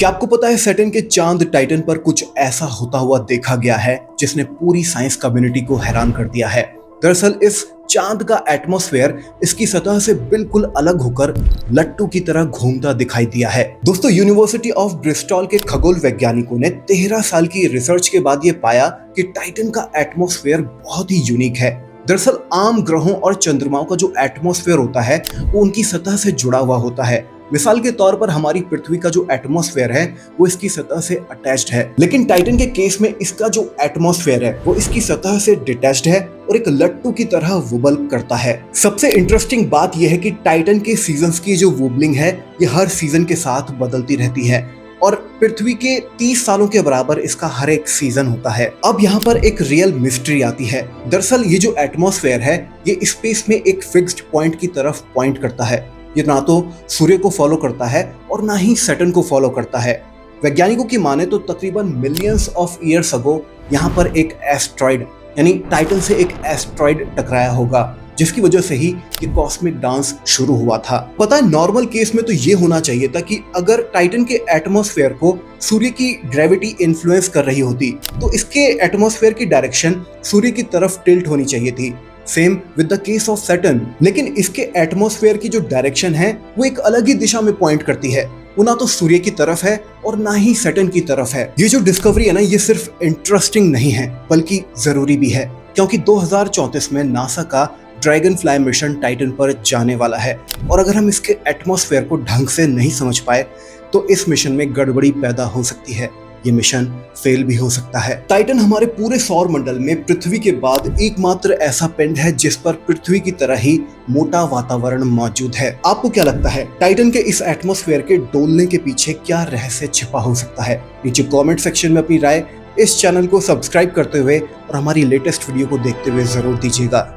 क्या आपको पता है सैटर्न के चांद टाइटन पर कुछ ऐसा होता हुआ देखा गया है जिसने पूरी साइंस कम्युनिटी को हैरान कर दिया है। दरअसल इस चांद का एटमॉस्फेयर इसकी सतह से बिल्कुल अलग होकर लट्टू की तरह घूमता दिखाई दिया है। दोस्तों, यूनिवर्सिटी ऑफ ब्रिस्टल के खगोल वैज्ञानिकों ने 13 साल की रिसर्च के बाद ये पाया कि टाइटन का एटमॉस्फेयर बहुत ही यूनिक है। दरअसल आम ग्रहों और चंद्रमाओं का जो एटमॉस्फेयर होता है वो उनकी सतह से जुड़ा हुआ होता है। मिसाल के तौर पर हमारी पृथ्वी का जो एटमॉस्फेयर है वो इसकी सतह से अटैच्ड है, लेकिन टाइटन के केस में इसका जो एटमॉस्फेयर है वो इसकी सतह से डिटैच्ड है और एक लट्टू की तरह वुबल करता है। सबसे इंटरेस्टिंग बात यह है कि टाइटन के सीजन्स की जो वुबलिंग है ये हर सीजन के साथ बदलती रहती है और पृथ्वी के 30 सालों के बराबर इसका हर एक सीजन होता है। अब यहाँ पर एक रियल मिस्ट्री आती है। दरअसल ये जो एटमॉस्फेयर है ये स्पेस में एक फिक्स्ड पॉइंट की तरफ पॉइंट करता है। ये ना तो सूर्य को फॉलो करता है और ना ही सैटर्न को फॉलो करता है। वैज्ञानिकों की माने तो तकरीबन मिलियंस ऑफ ईयर्स अगो यहाँ पर एक एस्ट्रॉइड यानी टाइटन से एक एस्ट्रॉइड टकराया होगा, जिसकी वजह से ही ये कॉस्मिक डांस शुरू हुआ था। पता है, नॉर्मल केस में तो ये होना चाहिए था कि अगर टाइटन के एटमॉस्फेयर को सूर्य की ग्रेविटी इन्फ्लुएंस कर रही होती तो इसके एटमॉस्फेयर की डायरेक्शन सूर्य की तरफ टिल्ट होनी चाहिए थी। Same with the case of Saturn, लेकिन इसके एटमॉस्फेयर की जो डायरेक्शन है वो एक अलग ही दिशा में पॉइंट करती है। वो ना तो सूर्य की तरफ है और ना ही सैटर्न की तरफ है। ये जो डिस्कवरी है ना ये सिर्फ इंटरेस्टिंग नहीं है बल्कि जरूरी भी है, क्योंकि 2034 में नासा का ड्रैगन फ्लाई मिशन टाइटन पर जाने वाला है और अगर हम इसके एटमॉस्फेयर को ढंग से नहीं समझ पाए तो इस मिशन में गड़बड़ी पैदा हो सकती है। ये मिशन फेल भी हो सकता है। टाइटन हमारे पूरे सौर मंडल में पृथ्वी के बाद एकमात्र ऐसा पिंड है जिस पर पृथ्वी की तरह ही मोटा वातावरण मौजूद है। आपको क्या लगता है टाइटन के इस एटमॉस्फेयर के डोलने के पीछे क्या रहस्य छिपा हो सकता है? नीचे कमेंट सेक्शन में अपनी राय इस चैनल को सब्सक्राइब करते हुए और हमारी लेटेस्ट वीडियो को देखते हुए जरूर दीजिएगा।